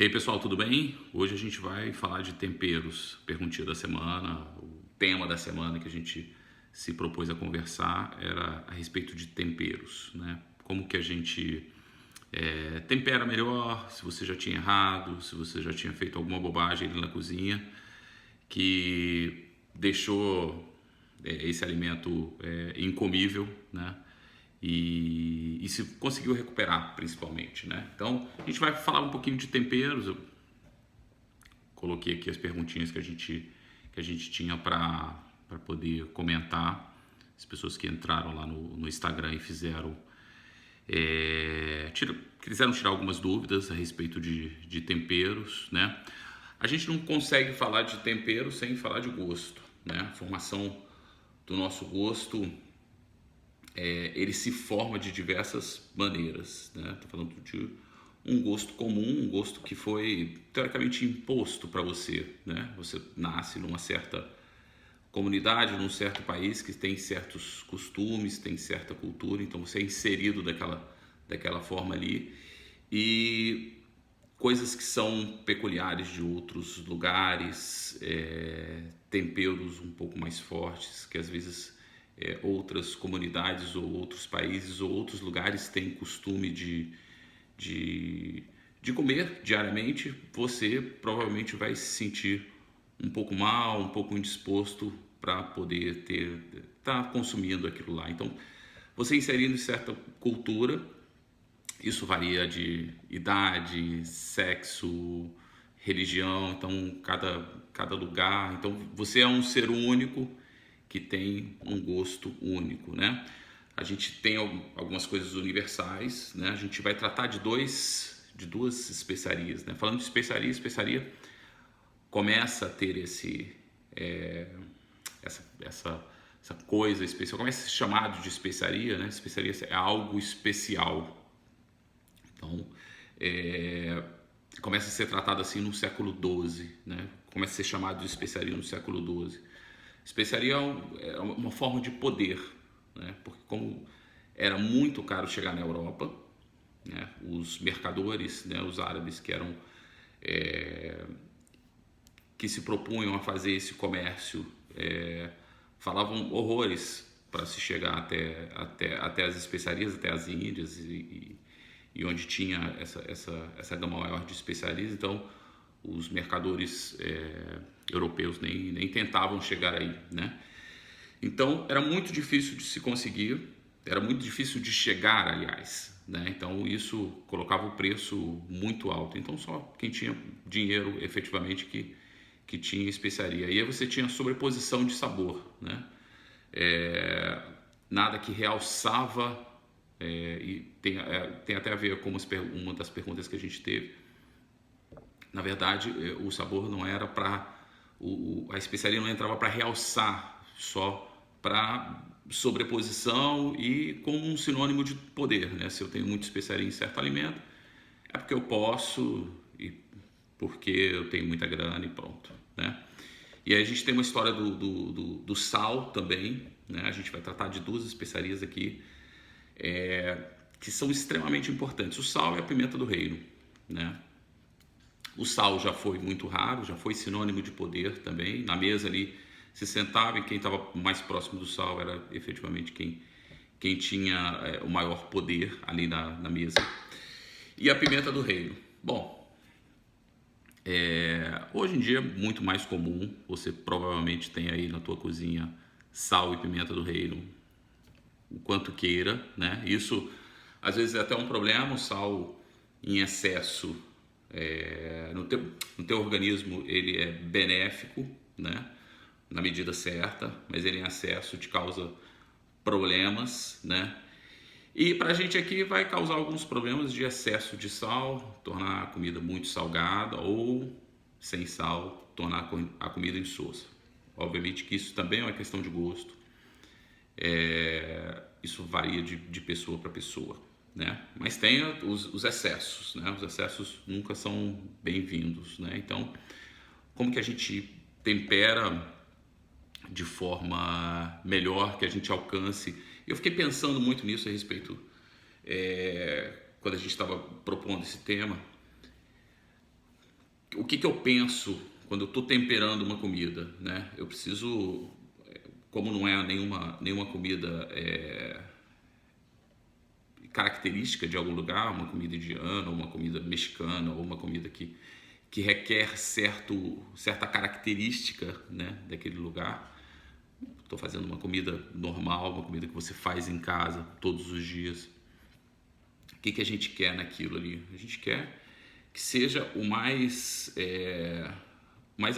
E aí, pessoal, tudo bem? Hoje a gente vai falar de temperos, perguntinha da semana. O tema da semana que a gente se propôs a conversar era a respeito de temperos, né? Como que a gente tempera melhor, se você já tinha errado, se você já tinha feito alguma bobagem ali na cozinha que deixou esse alimento incomível, né? E se conseguiu recuperar, principalmente, né? Então, a gente vai falar um pouquinho de temperos. Eu coloquei aqui as perguntinhas que a gente tinha para poder comentar. As pessoas que entraram lá no Instagram e fizeram quiseram tirar algumas dúvidas a respeito de temperos, né? A gente não consegue falar de tempero sem falar de gosto, né? A formação do nosso gosto ele se forma de diversas maneiras, né? Tô falando de um gosto comum, um gosto que foi teoricamente imposto para você, né? Você nasce numa certa comunidade, num certo país que tem certos costumes, tem certa cultura, então você é inserido daquela forma ali, e coisas que são peculiares de outros lugares, temperos um pouco mais fortes, que às vezes outras comunidades ou outros países ou outros lugares têm costume de, de comer diariamente, você provavelmente vai se sentir um pouco mal, um pouco indisposto para poder tá consumindo aquilo lá. Então, você inserindo em certa cultura, isso varia de idade, sexo, religião, então cada lugar. Então, você é um ser único que tem um gosto único, né? A gente tem algumas coisas universais, né? A gente vai tratar de duas especiarias, né? Falando de especiaria começa a ter essa coisa especial, começa a ser chamado de especiaria, né? Especiaria é algo especial. Então, começa a ser tratado assim no século XII, né? Começa a ser chamado de especiaria no século XII. Especiaria é uma forma de poder, né? Porque como era muito caro chegar na Europa, né? Os mercadores, né? Os árabes que se propunham a fazer esse comércio falavam horrores para se chegar até as especiarias, até as Índias e onde tinha essa gama maior de especiarias. Então os mercadores europeus nem tentavam chegar aí, né? Então era muito difícil de se conseguir, era muito difícil de chegar, aliás, né? Então isso colocava o preço muito alto. Então só quem tinha dinheiro efetivamente que tinha especiaria. E aí você tinha sobreposição de sabor, né? Nada que realçava, e tem até a ver com uma das perguntas que a gente teve. Na verdade, o sabor não era para... A especiaria não entrava para realçar, só para sobreposição e como um sinônimo de poder, né? Se eu tenho muita especiaria em certo alimento, é porque eu posso e porque eu tenho muita grana e pronto, né? E aí a gente tem uma história do sal também, né? A gente vai tratar de duas especiarias aqui que são extremamente importantes. O sal e a pimenta do reino, né? O sal já foi muito raro, já foi sinônimo de poder também. Na mesa ali se sentava e quem estava mais próximo do sal era efetivamente quem tinha o maior poder ali na mesa. E a pimenta do reino. Bom, hoje em dia é muito mais comum, você provavelmente tem aí na tua cozinha sal e pimenta do reino, o quanto queira, né? Isso às vezes é até um problema, o sal em excesso no teu organismo ele é benéfico, né? Na medida certa, mas ele em excesso te causa problemas, né? E pra gente aqui vai causar alguns problemas de excesso de sal, tornar a comida muito salgada, ou sem sal, tornar a comida insossa. Obviamente que isso também é uma questão de gosto. Isso varia de pessoa para pessoa, né? Mas tem os excessos, né? Os excessos nunca são bem-vindos, né? Então, como que a gente tempera de forma melhor, que a gente alcance? Eu fiquei pensando muito nisso a respeito, quando a gente estava propondo esse tema. o que eu penso quando eu estou temperando uma comida, né? Eu preciso, como não é nenhuma comida característica de algum lugar, uma comida indiana, ou uma comida mexicana, ou uma comida que requer certa característica, né, daquele lugar. Estou fazendo uma comida normal, uma comida que você faz em casa todos os dias. O que a gente quer naquilo ali? A gente quer que seja o mais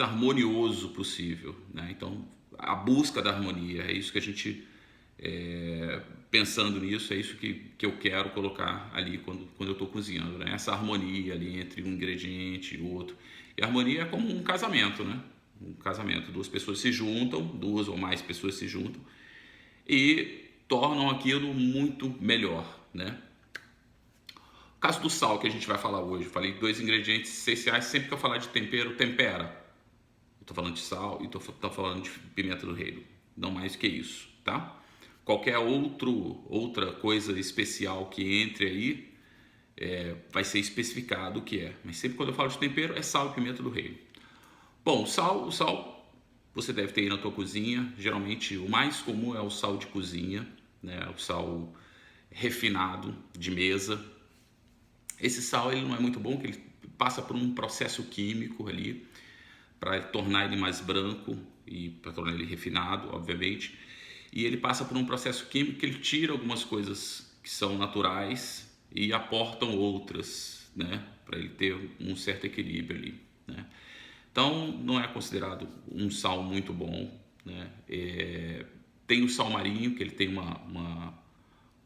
harmonioso possível, né? Então, a busca da harmonia, é isso que a gente, pensando nisso, é isso que eu quero colocar ali quando eu estou cozinhando, né? Essa harmonia ali entre um ingrediente e o outro. E a harmonia é como um casamento, né? Um casamento, duas pessoas se juntam, duas ou mais pessoas se juntam e tornam aquilo muito melhor, né? O caso do sal que a gente vai falar hoje, falei 2 ingredientes essenciais. Sempre que eu falar de tempero, tempera. Eu tô falando de sal e tô falando de pimenta do reino, não mais que isso, tá? Qualquer outra coisa especial que entre aí, vai ser especificado o que é. Mas sempre quando eu falo de tempero, é sal e pimenta do reino. Bom, o sal você deve ter aí na tua cozinha. Geralmente o mais comum é o sal de cozinha, né? O sal refinado de mesa. Esse sal ele não é muito bom, porque ele passa por um processo químico ali para tornar ele mais branco e para tornar ele refinado, obviamente. E ele passa por um processo químico que ele tira algumas coisas que são naturais e aportam outras, né, para ele ter um certo equilíbrio ali, né? Então não é considerado um sal muito bom, né? Tem o sal marinho, que ele tem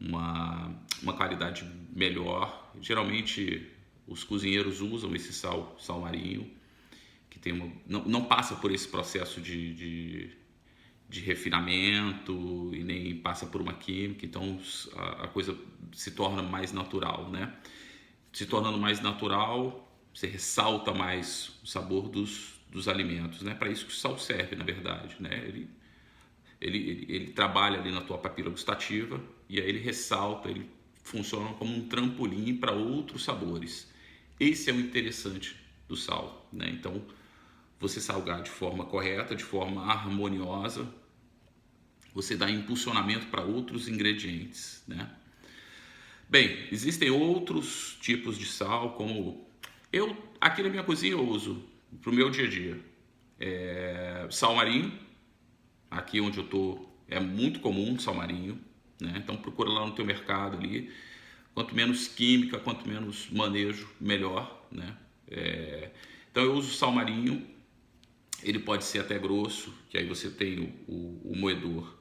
uma qualidade melhor. Geralmente os cozinheiros usam esse sal marinho, que tem não passa por esse processo de refinamento e nem passa por uma química, então a coisa se torna mais natural, né? Se tornando mais natural, você ressalta mais o sabor dos alimentos, né? Para isso que o sal serve, na verdade, né? Ele trabalha ali na tua papila gustativa e aí ele ressalta, ele funciona como um trampolim para outros sabores. Esse é o interessante do sal, né? Então, você salgar de forma correta, de forma harmoniosa, você dá impulsionamento para outros ingredientes, né? Bem, existem outros tipos de sal, como eu aqui na minha cozinha eu uso para o meu dia a dia. Sal marinho, aqui onde eu tô é muito comum sal marinho, né? Então procura lá no teu mercado ali. Quanto menos química, quanto menos manejo, melhor, né? Então eu uso sal marinho. Ele pode ser até grosso, que aí você tem o moedor,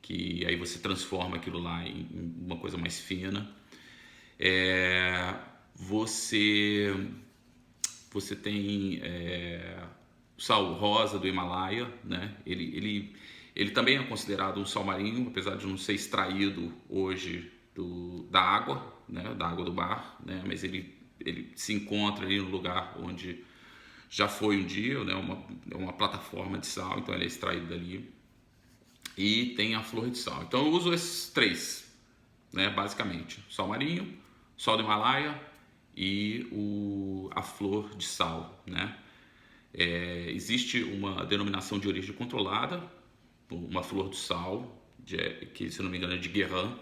que aí você transforma aquilo lá em uma coisa mais fina. Você tem o sal rosa do Himalaia, né? Ele também é considerado um sal marinho, apesar de não ser extraído hoje da água, né? Da água do mar, né? Mas ele se encontra ali no lugar onde já foi um dia, né? Uma plataforma de sal, então ele é extraído dali. E tem a flor de sal. Então eu uso esses 3, né? Basicamente, sal marinho, sal do Himalaia e a flor de sal, né? Existe uma denominação de origem controlada, uma flor do sal, que se não me engano é de Guerin,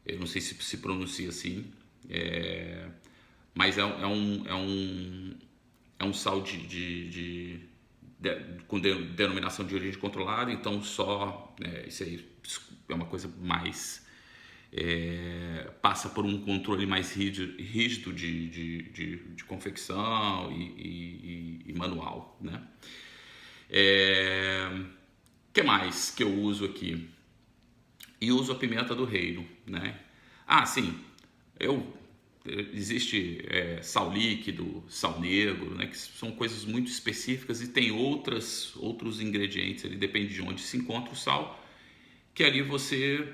eu não sei se pronuncia assim, mas é um sal com denominação de origem controlada, então isso aí é uma coisa mais passa por um controle mais rígido de confecção e manual, né? Que mais que eu uso aqui? E uso a pimenta do reino, né? Sim, existe sal líquido, sal negro, né? Que são coisas muito específicas e tem outros ingredientes, ele depende de onde se encontra o sal, que ali você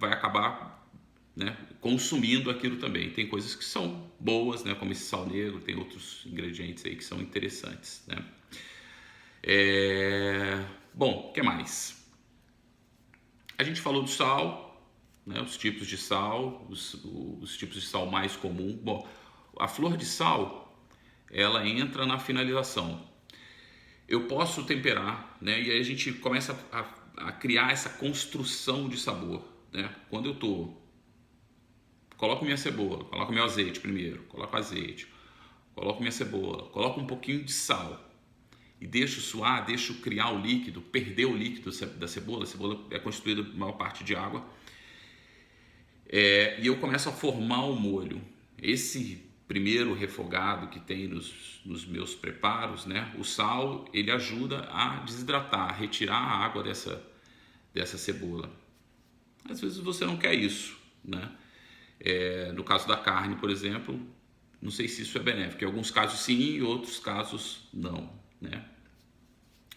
vai acabar, né, consumindo aquilo também. Tem coisas que são boas, né, como esse sal negro, tem outros ingredientes aí que são interessantes, né? Bom, o que mais? A gente falou do sal, né, os tipos de sal, os tipos de sal mais comum. Bom, a flor de sal ela entra na finalização. Eu posso temperar, né? E aí a gente começa a criar essa construção de sabor, né? Quando eu coloco minha cebola, coloco meu azeite primeiro, coloco azeite, coloco minha cebola, coloco um pouquinho de sal e deixo suar, deixo criar o líquido, perder o líquido da cebola. A cebola é constituída por maior parte de água. E eu começo a formar o molho. Esse primeiro refogado que tem nos meus preparos, né? O sal, ele ajuda a desidratar, a retirar a água dessa cebola. Às vezes você não quer isso, né? No caso da carne, por exemplo, não sei se isso é benéfico. Em alguns casos sim, em outros casos não, né?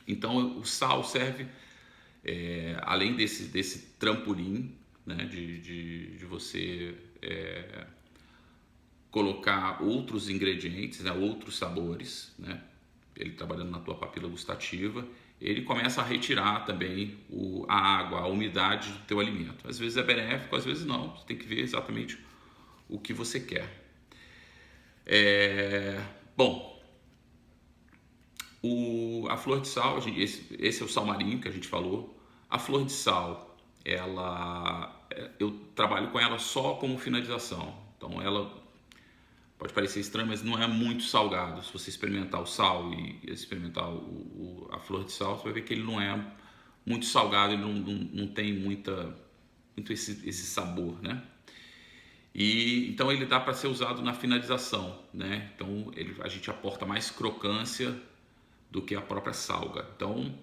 Então o sal serve, além desse trampolim, né, de você colocar outros ingredientes, né, outros sabores, né, ele trabalhando na tua papila gustativa, ele começa a retirar também a água, a umidade do teu alimento. Às vezes é benéfico, às vezes não. Você tem que ver exatamente o que você quer. Bom, a flor de sal, esse é o sal marinho que a gente falou. A flor de sal, eu trabalho com ela só como finalização. Então ela pode parecer estranho, mas não é muito salgado. Se você experimentar o sal e experimentar a flor de sal, você vai ver que ele não é muito salgado, ele não tem muito esse sabor, né? E então ele dá para ser usado na finalização, né? Então a gente aporta mais crocância do que a própria salga. Então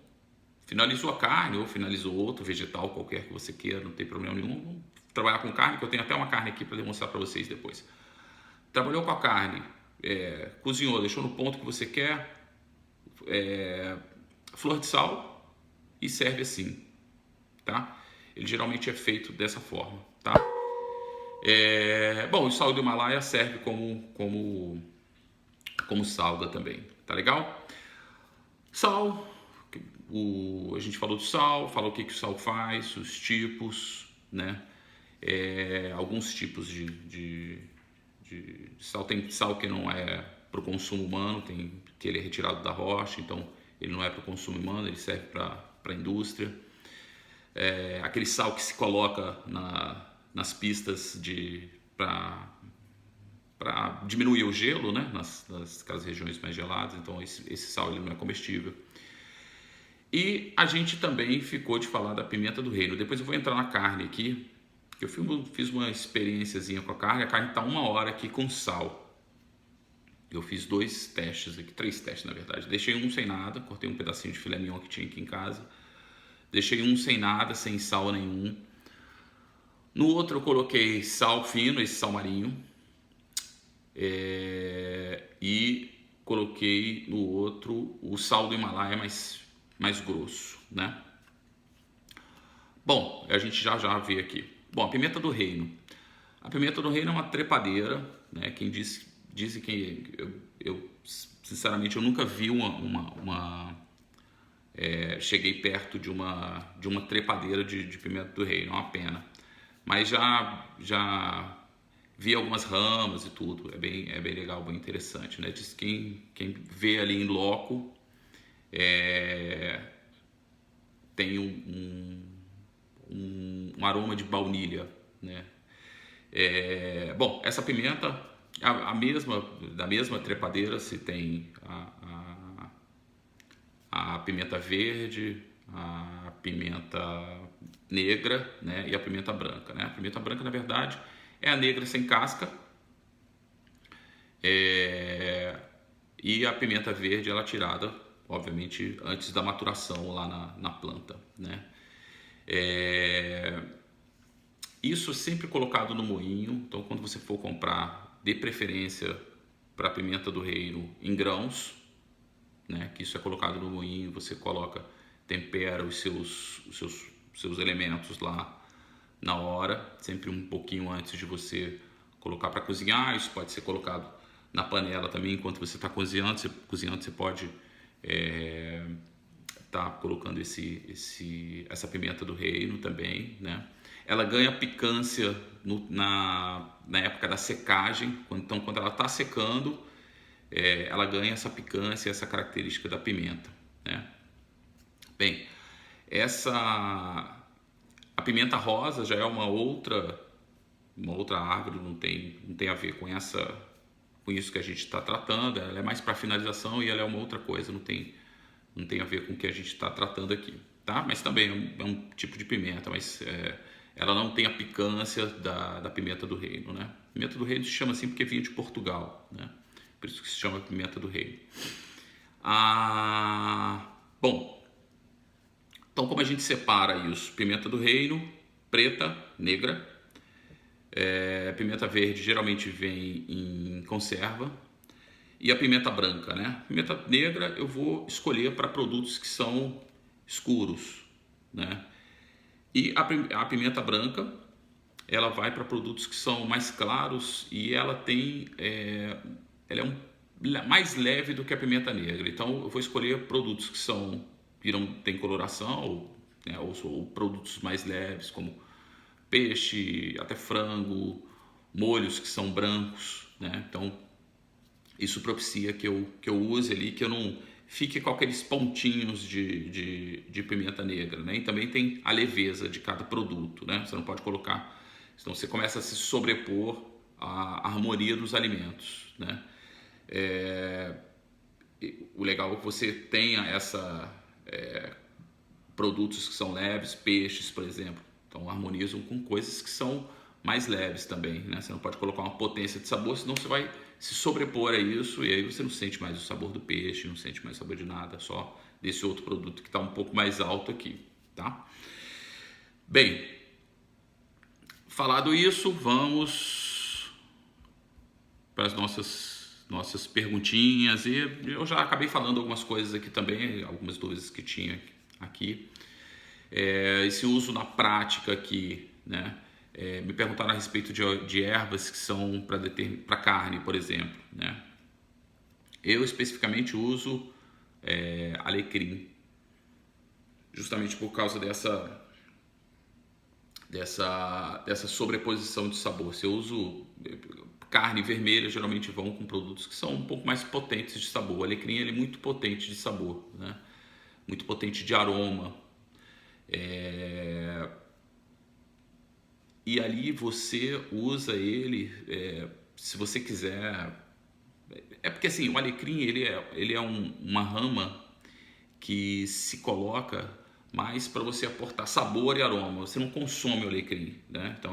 finalizou a carne ou finalizou outro vegetal qualquer que você queira, não tem problema nenhum. Vamos trabalhar com carne, que eu tenho até uma carne aqui para demonstrar para vocês depois. Trabalhou com a carne, cozinhou, deixou no ponto que você quer, flor de sal e serve assim, tá? Ele geralmente é feito dessa forma, tá? Bom, o sal do Himalaia serve como salga também, tá legal? Sal, a gente falou do sal, falou o que o sal faz, os tipos, né? Alguns tipos de sal. Tem sal que não é para o consumo humano, que ele é retirado da rocha, então ele não é para o consumo humano, ele serve para a indústria. Aquele sal que se coloca nas pistas para diminuir o gelo, né? Naquelas regiões mais geladas, então esse sal ele não é comestível. E a gente também ficou de falar da pimenta do reino. Depois eu vou entrar na carne aqui. Eu fiz uma experiênciazinha com a carne está 1 hora aqui com sal. Eu fiz 2 testes aqui, 3 testes na verdade. Deixei um sem nada, cortei um pedacinho de filé mignon que tinha aqui em casa. Deixei um sem nada, sem sal nenhum. No outro eu coloquei sal fino, esse sal marinho. E coloquei no outro o sal do Himalaia mais grosso, né? Bom, a gente já vê aqui. Bom, a pimenta do reino. A pimenta do reino é uma trepadeira, né? Quem disse que eu sinceramente eu nunca vi cheguei perto de uma trepadeira de pimenta do reino, é uma pena. Mas já vi algumas ramas e tudo, é bem legal, bem interessante, né? Diz que quem vê ali em loco tem um aroma de baunilha, né? Bom, essa pimenta, da mesma trepadeira se tem a pimenta verde, a pimenta negra, né? E a pimenta branca, né? A pimenta branca, na verdade, é a negra sem casca, e a pimenta verde ela é tirada, obviamente, antes da maturação lá na planta, né? Isso sempre colocado no moinho. Então quando você for comprar, dê preferência para a pimenta do reino em grãos, né? Que isso é colocado no moinho, você tempera os seus elementos lá na hora, sempre um pouquinho antes de você colocar para cozinhar. Isso pode ser colocado na panela também enquanto você está cozinhando. Você pode tá colocando essa pimenta do reino também, né? Ela ganha picância na época da secagem. Então quando ela está secando, ela ganha essa picância, essa característica da pimenta, né? Bem, a pimenta rosa já é uma outra árvore, não tem a ver com isso que a gente está tratando. Ela é mais para finalização e ela é uma outra coisa, não tem a ver com o que a gente está tratando aqui, tá? Mas também é um tipo de pimenta, mas ela não tem a picância da pimenta do reino, né? Pimenta do reino se chama assim porque vinha de Portugal, né? Por isso que se chama pimenta do reino. Bom, então como a gente separa isso? Pimenta do reino, preta, negra. Pimenta verde geralmente vem em conserva. E a pimenta branca, né? Pimenta negra eu vou escolher para produtos que são escuros, né? E a pimenta branca, ela vai para produtos que são mais claros e ela é mais leve do que a pimenta negra. Então eu vou escolher produtos que têm coloração, né? ou produtos mais leves, como peixe, até frango, molhos que são brancos, né? Então isso propicia que eu use ali, que eu não fique com aqueles pontinhos de pimenta negra, né? E também tem a leveza de cada produto, né? Você não pode colocar, senão você começa a se sobrepor à harmonia dos alimentos, né? O legal é que você tenha produtos que são leves, peixes, por exemplo, então harmonizam com coisas que são mais leves também, né? Você não pode colocar uma potência de sabor, senão você vai se sobrepor a isso e aí você não sente mais o sabor do peixe, não sente mais sabor de nada, só desse outro produto que está um pouco mais alto aqui, tá? Bem, falado isso, vamos para as nossas perguntinhas, e eu já acabei falando algumas coisas aqui também, algumas dúvidas que tinha aqui. Esse uso na prática aqui, né? Me perguntaram a respeito de ervas que são para carne, por exemplo, né? Eu especificamente uso alecrim, justamente por causa dessa sobreposição de sabor. Se eu uso carne vermelha, geralmente vão com produtos que são um pouco mais potentes de sabor. O alecrim ele é muito potente de sabor, né? Muito potente de aroma. E ali você usa ele, se você quiser. Porque assim, o alecrim ele é uma rama que se coloca mais para você aportar sabor e aroma. Você não consome o alecrim, né? Então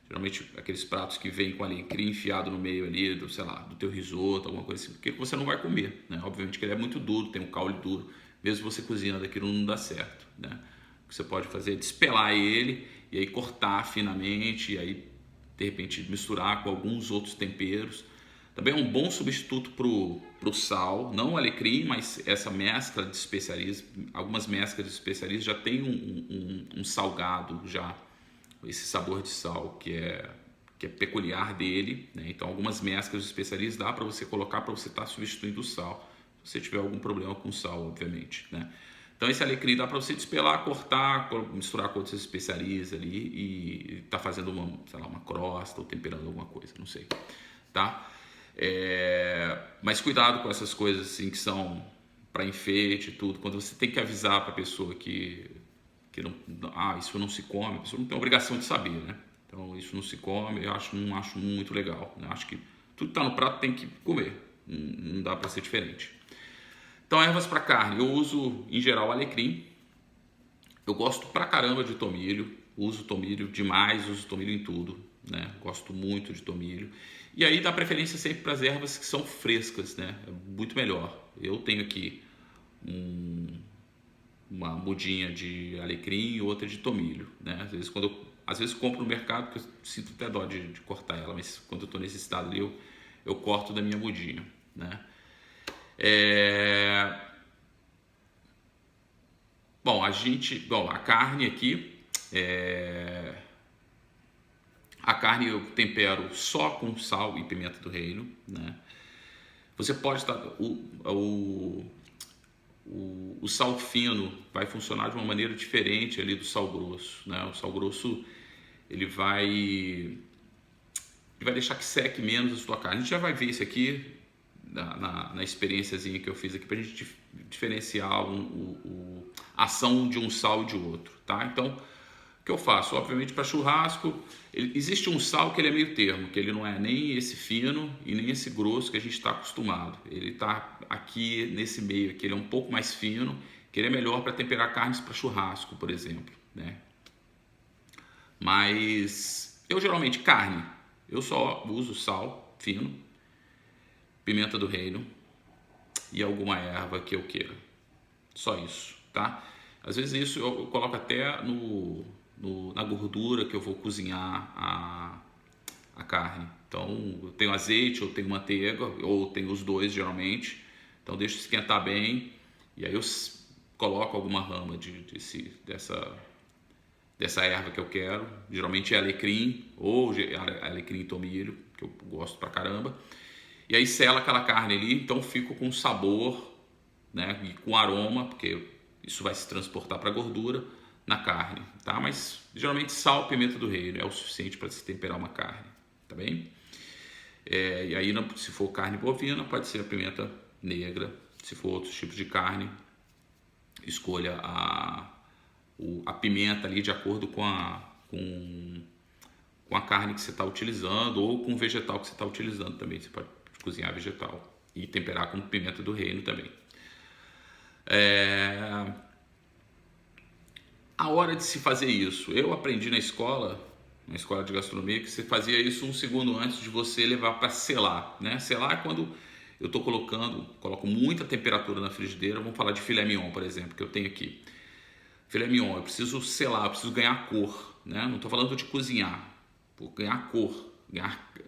geralmente aqueles pratos que vêm com alecrim enfiado no meio ali sei lá, do teu risoto, alguma coisa assim, porque você não vai comer, né? Obviamente que ele é muito duro, tem um caule duro, mesmo você cozinhando aquilo não dá certo, né? O que você pode fazer é despelar ele e aí cortar finamente e aí de repente misturar com alguns outros temperos. Também é um bom substituto pro sal, não o alecrim, mas essa mescla de especiarias. Algumas mesclas de especiarias já tem um salgado, já esse sabor de sal que é peculiar dele, né? Então algumas mesclas de especiarias dá para você colocar para você estar substituindo o sal, se você tiver algum problema com sal, obviamente, né? Então esse alecrim dá para você despelar, cortar, misturar com outras especiarias ali e tá fazendo uma crosta ou temperando alguma coisa, não sei, tá? Mas cuidado com essas coisas assim que são para enfeite e tudo, quando você tem que avisar para a pessoa que não, isso não se come, a pessoa não tem obrigação de saber, né? Então isso não se come, eu não acho muito legal, né? Acho que tudo que está no prato tem que comer, não dá para ser diferente. Então ervas para carne, eu uso em geral alecrim, eu gosto pra caramba de tomilho, uso tomilho demais, uso tomilho em tudo, né? Gosto muito de tomilho. E aí dá preferência sempre para as ervas que são frescas, né? É muito melhor. Eu tenho aqui uma mudinha de alecrim e outra de tomilho, né? Às vezes compro no mercado, porque eu sinto até dó de cortar ela, mas quando eu estou nesse estado ali, eu corto da minha mudinha, né? Bom, a carne aqui, a carne eu tempero só com sal e pimenta do reino, né? Você pode estar o sal fino vai funcionar de uma maneira diferente ali do sal grosso, né? O sal grosso ele vai deixar que seque menos a sua carne. A gente já vai ver isso aqui na experiênciazinha que eu fiz aqui, para a gente diferenciar a ação de um sal e de outro, tá? Então, o que eu faço? Obviamente, para churrasco, existe um sal que ele é meio termo, que ele não é nem esse fino e nem esse grosso que a gente está acostumado. Ele está aqui nesse meio aqui, ele é um pouco mais fino, que ele é melhor para temperar carnes para churrasco, por exemplo, né? Mas eu geralmente carne, eu só uso sal fino, pimenta do reino e alguma erva que eu queira. Só isso, tá? Às vezes isso eu coloco até na gordura que eu vou cozinhar a carne. Então eu tenho azeite, eu tenho manteiga, ou tenho os dois geralmente. Então deixo esquentar bem e aí eu coloco alguma rama dessa erva que eu quero. Geralmente é alecrim ou alecrim e tomilho, que eu gosto pra caramba. E aí sela aquela carne ali, então fico com sabor, né, e com aroma, porque isso vai se transportar para a gordura na carne, tá? Mas geralmente sal, pimenta do reino é o suficiente para se temperar uma carne, tá bem? E aí, se for carne bovina, pode ser a pimenta negra. Se for outros tipos de carne, escolha a pimenta ali de acordo com a carne que você está utilizando ou com o vegetal que você está utilizando também. Você pode cozinhar vegetal e temperar com pimenta do reino também. A hora de se fazer isso, eu aprendi na escola de gastronomia, que você fazia isso um segundo antes de você levar para selar, né? Selar é quando eu estou coloco muita temperatura na frigideira. Vamos falar de filé mignon, por exemplo, que eu tenho aqui. Filé mignon, eu preciso selar, eu preciso ganhar cor, né? Não estou falando de cozinhar, vou ganhar cor,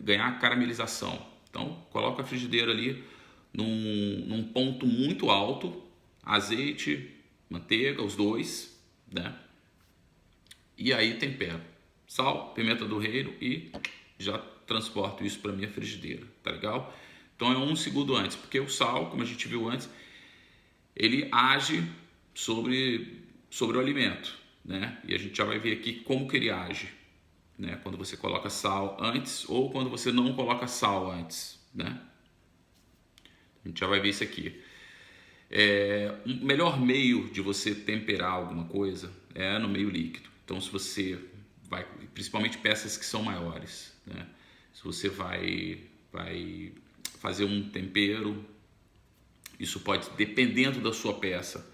ganhar caramelização. Então, coloca a frigideira ali num ponto muito alto, azeite, manteiga, os dois, né? E aí tempero, sal, pimenta do reino e já transporto isso para minha frigideira, tá legal? Então é um segundo antes, porque o sal, como a gente viu antes, ele age sobre o alimento, né? E a gente já vai ver aqui como que ele age, né? Quando você coloca sal antes ou quando você não coloca sal antes, né? A gente já vai ver isso aqui. O melhor meio de você temperar alguma coisa é no meio líquido. Então, se você vai, principalmente peças que são maiores, né? Se você vai fazer um tempero, isso pode, dependendo da sua peça,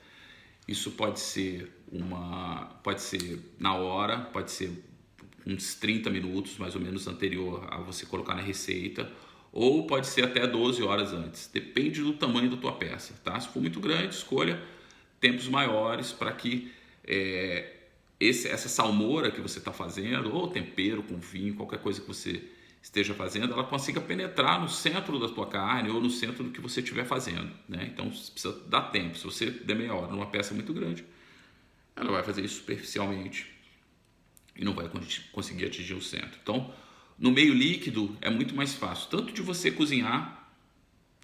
isso pode ser na hora, pode ser uns 30 minutos mais ou menos anterior a você colocar na receita, ou pode ser até 12 horas antes, depende do tamanho da tua peça, tá? Se for muito grande, escolha tempos maiores para que essa salmoura que você está fazendo, ou tempero com vinho, qualquer coisa que você esteja fazendo, ela consiga penetrar no centro da tua carne ou no centro do que você estiver fazendo, né? Então precisa dar tempo. Se você der meia hora numa peça muito grande, ela vai fazer isso superficialmente e não vai conseguir atingir o centro. Então, no meio líquido é muito mais fácil, tanto de você cozinhar,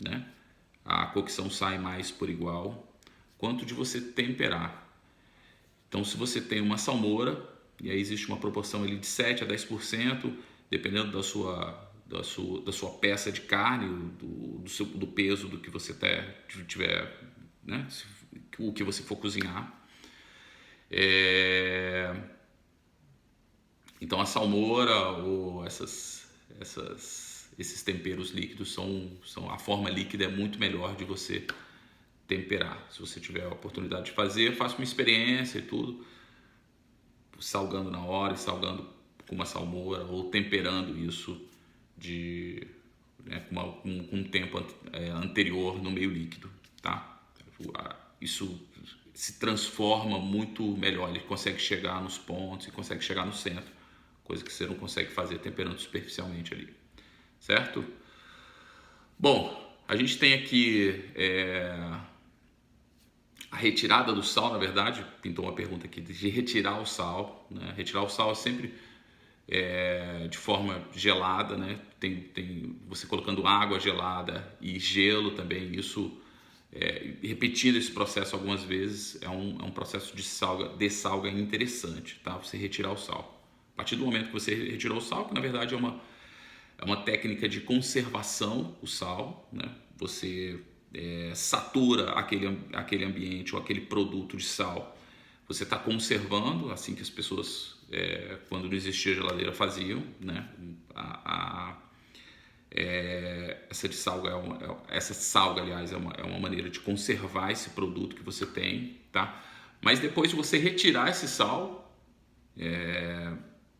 né? A cocção sai mais por igual, quanto de você temperar. Então, se você tem uma salmoura, e aí existe uma proporção ali de 7 a 10%, dependendo da sua peça de carne, do peso do que você tiver, né? O que você for cozinhar. Então a salmoura ou esses temperos líquidos são a forma líquida é muito melhor de você temperar. Se você tiver a oportunidade de fazer, faça uma experiência e tudo, salgando na hora, salgando com uma salmoura ou temperando isso com um tempo anterior no meio líquido, tá? Isso se transforma muito melhor, ele consegue chegar nos pontos e consegue chegar no centro, coisa que você não consegue fazer temperando superficialmente ali, certo? Bom, a gente tem aqui a retirada do sal, na verdade, pintou uma pergunta aqui de retirar o sal, né? Retirar o sal é sempre de forma gelada, né? Tem você colocando água gelada e gelo também, isso repetindo esse processo algumas vezes é um processo de dessalga interessante, tá? Você retirar o sal. A partir do momento que você retirou o sal, que na verdade é uma técnica de conservação, o sal, né? você satura aquele ambiente ou aquele produto de sal. Você está conservando, assim que as pessoas, quando não existia geladeira, faziam, né? Essa salga, aliás, é uma maneira de conservar esse produto que você tem, tá? Mas depois de você retirar esse sal,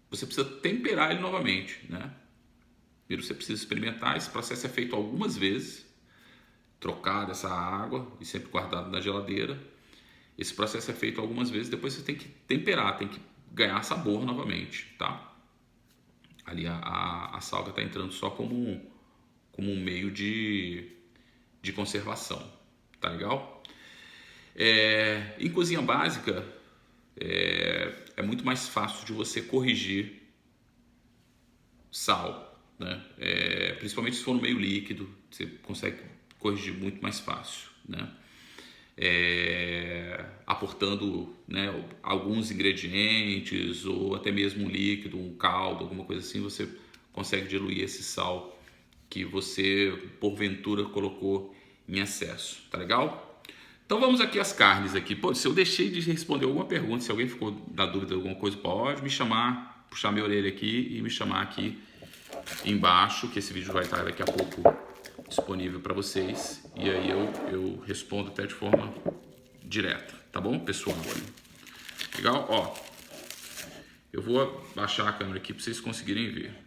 você precisa temperar ele novamente, né? Primeiro você precisa experimentar. Esse processo é feito algumas vezes, trocado essa água e sempre guardado na geladeira. Esse processo é feito algumas vezes, depois você tem que temperar, tem que ganhar sabor novamente, tá? Ali a salga está entrando só como um meio de conservação, tá legal? Em cozinha básica, é muito mais fácil de você corrigir sal, né? Principalmente se for no meio líquido, você consegue corrigir muito mais fácil, né? Aportando, né, alguns ingredientes ou até mesmo um líquido, um caldo, alguma coisa assim, você consegue diluir esse sal que você porventura colocou em excesso, tá legal? Então vamos aqui às carnes aqui. Pô, se eu deixei de responder alguma pergunta, se alguém ficou na dúvida de alguma coisa, pode me chamar, puxar minha orelha aqui e me chamar aqui embaixo, que esse vídeo vai estar daqui a pouco disponível para vocês, e aí eu respondo até de forma direta, tá bom, pessoal? Legal? Ó, eu vou baixar a câmera aqui para vocês conseguirem ver.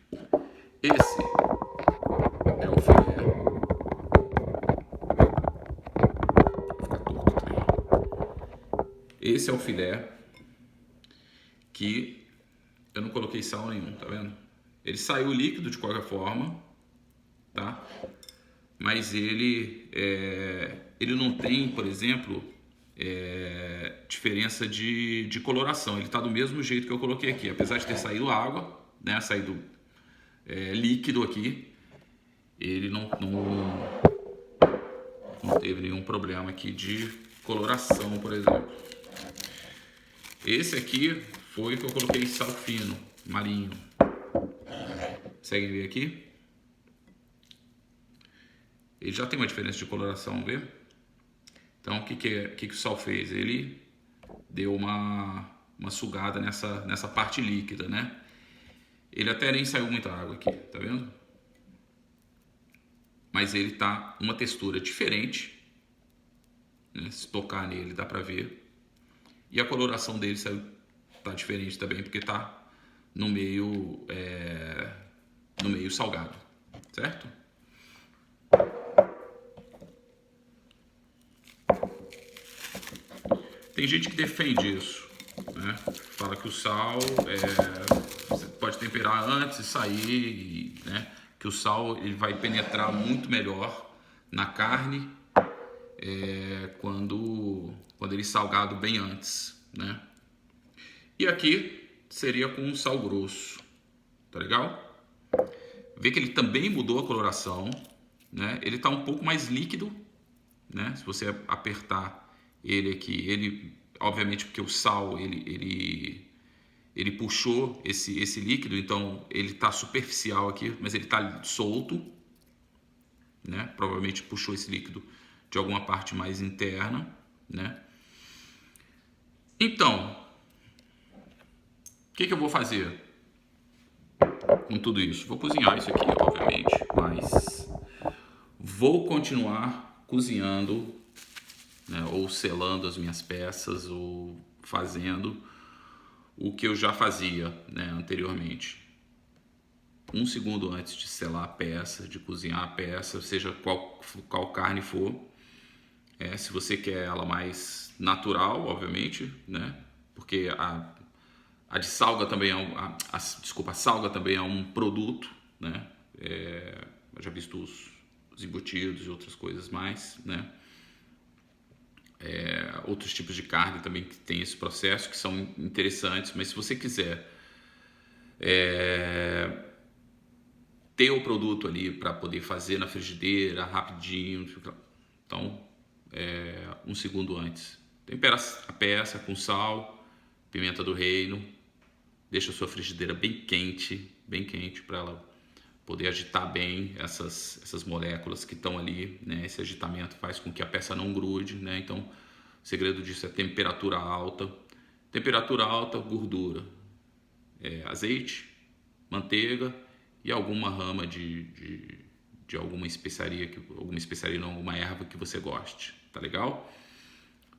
Esse é o filé. Vou ficar torto também. Esse é o filé que eu não coloquei sal nenhum, tá vendo? Ele saiu líquido de qualquer forma, tá? Mas ele não tem, por exemplo, diferença de coloração. Ele está do mesmo jeito que eu coloquei aqui, apesar de ter saído água, né, saído líquido aqui, ele não teve nenhum problema aqui de coloração, por exemplo. Esse aqui foi que eu coloquei sal fino, marinho. Conseguem ver aqui? Ele já tem uma diferença de coloração, vê? Então, o que o sal fez? Ele deu uma sugada nessa parte líquida, né? Ele até nem saiu muita água aqui, tá vendo? Mas ele tá uma textura diferente, né? Se tocar nele dá pra ver. E a coloração dele tá diferente também, porque tá no meio salgado, certo? Tem gente que defende isso, né? Fala que o sal você pode temperar antes e sair, né? Que o sal ele vai penetrar muito melhor na carne quando ele é salgado bem antes, né? E aqui seria com um sal grosso, tá legal? Vê que ele também mudou a coloração, né? Ele tá um pouco mais líquido, né? Se você apertar ele aqui, ele obviamente porque o sal ele puxou esse líquido, então ele tá superficial aqui, mas ele tá solto, né? Provavelmente puxou esse líquido de alguma parte mais interna, né? Então, o que eu vou fazer com tudo isso? Vou cozinhar isso aqui, obviamente, mas vou continuar cozinhando, né, ou selando as minhas peças, ou fazendo o que eu já fazia, né, anteriormente. Um segundo antes de selar a peça, de cozinhar a peça, seja qual carne for, se você quer ela mais natural, obviamente, né, porque a de salga também a salga também é um produto, né, eu já visto os embutidos e outras coisas mais, né. Outros tipos de carne também que tem esse processo, que são interessantes, mas se você quiser ter o produto ali para poder fazer na frigideira rapidinho, então um segundo antes, tempera a peça com sal, pimenta do reino, deixa a sua frigideira bem quente para ela poder agitar bem essas moléculas que estão ali, né? Esse agitamento faz com que a peça não grude, né? Então, o segredo disso é temperatura alta. Temperatura alta, gordura, azeite, manteiga e alguma rama de alguma especiaria, não, alguma erva que você goste, tá legal?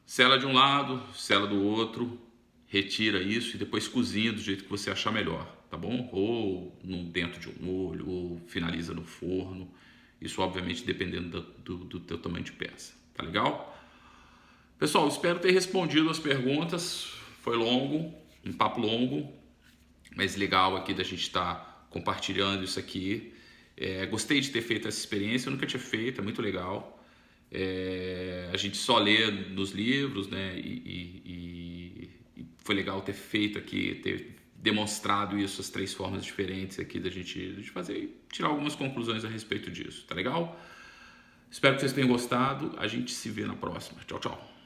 Sela de um lado, sela do outro, retira isso e depois cozinha do jeito que você achar melhor, tá bom? Ou dentro de um molho, ou finaliza no forno. Isso, obviamente, dependendo do teu tamanho de peça, tá legal? Pessoal, espero ter respondido as perguntas. Foi longo, um papo longo, mas legal aqui da gente estar compartilhando isso aqui. Gostei de ter feito essa experiência, eu nunca tinha feito, é muito legal. A gente só lê nos livros, né? E foi legal ter feito aqui, ter demonstrado isso, as 3 formas diferentes aqui da gente fazer e tirar algumas conclusões a respeito disso, tá legal? Espero que vocês tenham gostado, a gente se vê na próxima. Tchau, tchau.